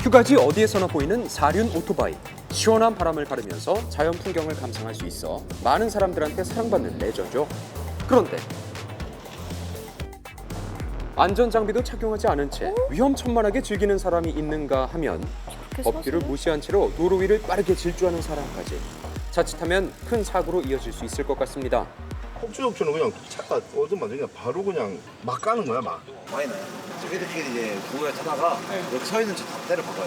휴가지 어디에서나 보이는 사륜 오토바이. 시원한 바람을 가르면서 자연 풍경을 감상할 수 있어 많은 사람들한테 사랑받는 레저죠. 그런데 안전장비도 착용하지 않은 채 위험천만하게 즐기는 사람이 있는가 하면 법규를 무시한 채로 도로 위를 빠르게 질주하는 사람까지. 자칫하면 큰 사고로 이어질 수 있을 것 같습니다. 폭주역처는 그냥 차가 어디만 그냥 바로 그냥 막 가는 거야 막. 많이 나요. 저희들끼리 이제 구호에 타다가 여기 서 있는 차 다 때려 박아요.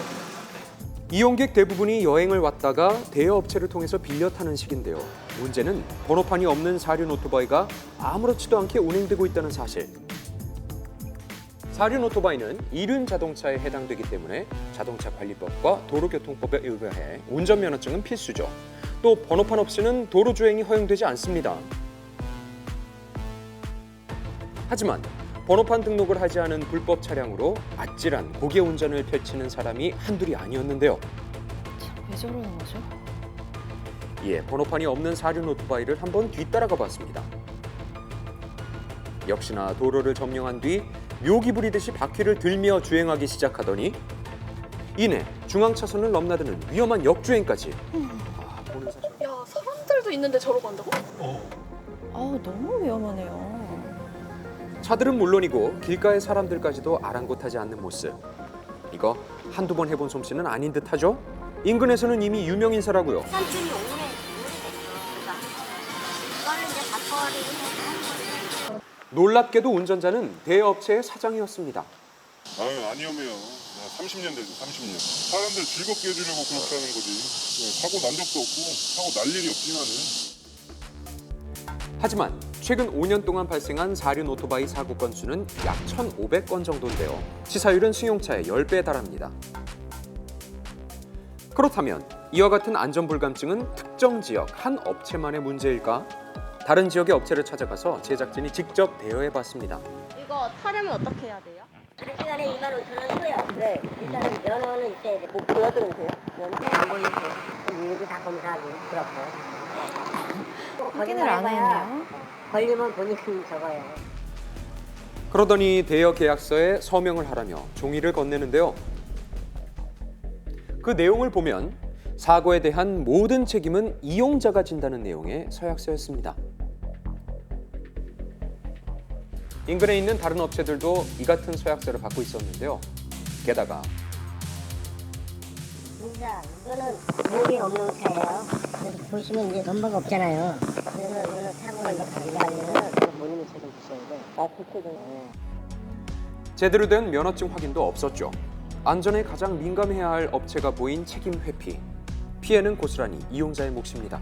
이용객 대부분이 여행을 왔다가 대여 업체를 통해서 빌려 타는 식인데요. 문제는 번호판이 없는 사륜 오토바이가 아무렇지도 않게 운행되고 있다는 사실. 사륜 오토바이는 이륜 자동차에 해당되기 때문에 자동차 관리법과 도로교통법에 의거해 운전면허증은 필수죠. 또 번호판 없이는 도로 주행이 허용되지 않습니다. 하지만 번호판 등록을 하지 않은 불법 차량으로 아찔한 고개 운전을 펼치는 사람이 한둘이 아니었는데요. 왜 저러는 거죠? 예, 번호판이 없는 사륜 오토바이를 한번 뒤따라가 봤습니다. 역시나 도로를 점령한 뒤 묘기 부리듯이 바퀴를 들며 주행하기 시작하더니 이내 중앙차선을 넘나드는 위험한 역주행까지. 보는 사실. 야, 사람들도 있는데 저러고 한다고? 아우 너무 위험하네요. 차들은 물론이고 길가의 사람들까지도 아랑곳하지 않는 모습. 이거 한두 번 해본 솜씨는 아닌 듯하죠? 인근에서는 이미 유명 인사라고요. 삼촌이 오래됐어. 이거는 이제 바꿔버리고 하는 거지. 놀랍게도 운전자는 대여업체의 사장이었습니다. 안 위험해요. 30년 되죠, 30년. 사람들 즐겁게 해주려고 그렇게 하는 거지. 사고 난 적도 없고, 사고 날 일이 없지만은. 하지만 최근 5년 동안 발생한 사륜 오토바이 사고 건수는 약 1,500건 정도인데요. 치사율은 승용차의 10배에 달합니다. 그렇다면 이와 같은 안전불감증은 특정 지역 한 업체만의 문제일까? 다른 지역의 업체를 찾아가서 제작진이 직접 대여해봤습니다. 이거 타려면 어떻게 해야 돼요? 한 시간에 2만 5천 원이고요. 네. 일단은 면허는 있어야 돼. 뭐 보여드리세요? 면허 안 보이세요? 일도 다 검사하고 그렇고. 확인을 안 하네요. 걸리면 본인이 적어요. 그러더니 대여 계약서에 서명을 하라며 종이를 건네는데요. 그 내용을 보면 사고에 대한 모든 책임은 이용자가 진다는 내용의 서약서였습니다. 인근에 있는 다른 업체들도 이 같은 서약서를 받고 있었는데요. 게다가 진짜 이거는 목이 없는 차예요. 그래서 보시면 이제 넘버가 없잖아요. 그래서 이거는 사고가 이제 가져가려면 본인이 책임 지셔야 돼. 책임. 제대로 된 면허증 확인도 없었죠. 안전에 가장 민감해야 할 업체가 보인 책임 회피. 피해는 고스란히 이용자의 몫입니다.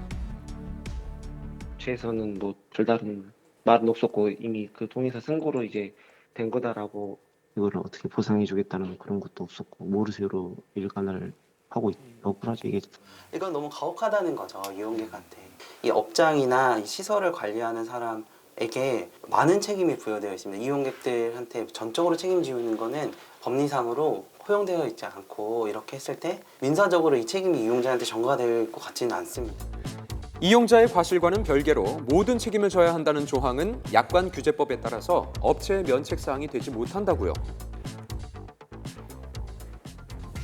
최에서는 뭐 별다른 말은 없었고 이미 그 동의서 쓴 거로 이제 된 거다라고 이거를 어떻게 보상해주겠다는 그런 것도 없었고 모르쇠로 일관을 하고 억울하죠 이게. 이건 너무 가혹하다는 거죠, 이용객한테. 이 업장이나 이 시설을 관리하는 사람에게 많은 책임이 부여되어 있습니다. 이용객들한테 전적으로 책임지는 거는 법리상으로 허용되어 있지 않고 이렇게 했을 때 민사적으로 이 책임이 이용자한테 전가가 될 것 같지는 않습니다. 이용자의 과실과는 별개로 모든 책임을 져야 한다는 조항은 약관 규제법에 따라서 업체의 면책사항이 되지 못한다고요.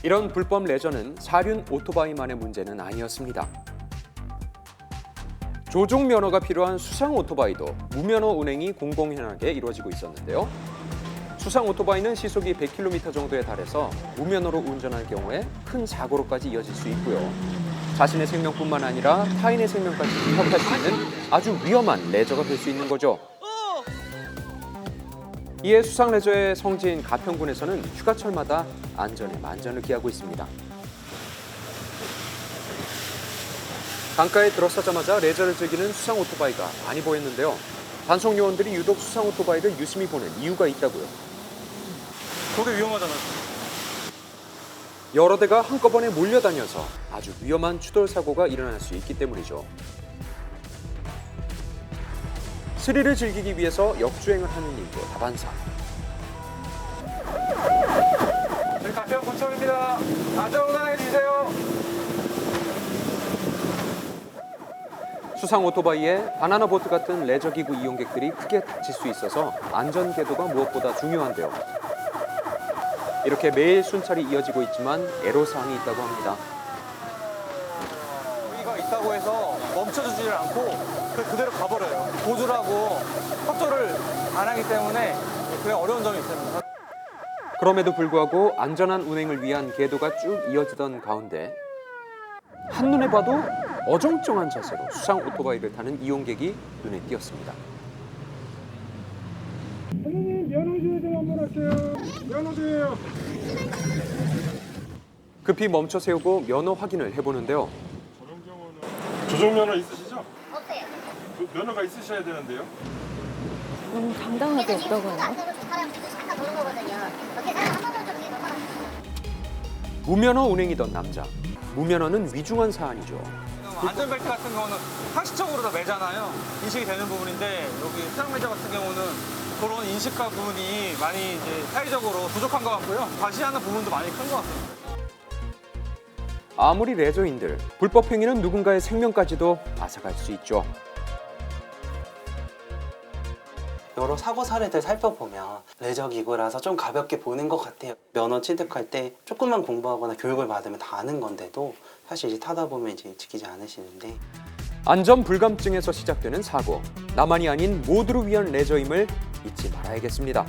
이런 불법 레저는 사륜 오토바이만의 문제는 아니었습니다. 조종 면허가 필요한 수상 오토바이도 무면허 운행이 공공연하게 이루어지고 있었는데요. 수상 오토바이는 시속이 100km 정도에 달해서 무면허로 운전할 경우에 큰 사고로까지 이어질 수 있고요. 자신의 생명뿐만 아니라 타인의 생명까지 위협할 수 있는 아주 위험한 레저가 될 수 있는 거죠. 이에 수상 레저의 성지인 가평군에서는 휴가철마다 안전에 만전을 기하고 있습니다. 강가에 들어서자마자 레저를 즐기는 수상 오토바이가 많이 보였는데요. 단속 요원들이 유독 수상 오토바이를 유심히 보는 이유가 있다고요. 그게 위험하잖아. 여러 대가 한꺼번에 몰려다녀서 아주 위험한 추돌 사고가 일어날 수 있기 때문이죠. 스릴을 즐기기 위해서 역주행을 하는 일도 다반사. 저희 가평 군청입니다. 안전운행해 주세요. 수상 오토바이에 바나나 보트 같은 레저 기구 이용객들이 크게 다칠 수 있어서 안전 계도가 무엇보다 중요한데요. 이렇게 매일 순찰이 이어지고 있지만 애로사항이 있다고 합니다. 여기가 있다고 해서 멈춰주지를 않고 그대로 가버려요. 보조라고 협조를 안 하기 때문에 그게 어려운 점이 있습니다. 그럼에도 불구하고 안전한 운행을 위한 계도가 쭉 이어지던 가운데 한눈에 봐도 어정쩡한 자세로 수상 오토바이를 타는 이용객이 눈에 띄었습니다. 선생님 면허주의 좀 한번 할게요. 면허주예요. 급히 멈춰 세우고 면허 확인을 해보는데요. 조정면허 있으시죠? 없어요. 면허가 있으셔야 되는데요. 당당하게 없다고 하네요. 사람 잠깐 보는 거거든요. 어떻게 사람 한 번도 좀 넘어가. 무면허 운행이던 남자. 무면허는 위중한 사안이죠. 안전벨트 같은 경우는 상식적으로 다 매잖아요. 인식이 되는 부분인데 여기 수상매자 같은 경우는 그런 인식과 부분이 많이 이제 사회적으로 부족한 것 같고요. 과시하는 부분도 많이 큰 것 같습니다. 아무리 레저인들, 불법 행위는 누군가의 생명까지도 앗아갈 수 있죠. 여러 사고 사례들 살펴보면 레저 기구라서 좀 가볍게 보는 것 같아요. 면허 취득할 때 조금만 공부하거나 교육을 받으면 다 아는 건데도 사실 이제 타다 보면 이제 지키지 않으시는데 안전 불감증에서 시작되는 사고. 나만이 아닌 모두를 위한 레저임을 잊지 말아야겠습니다.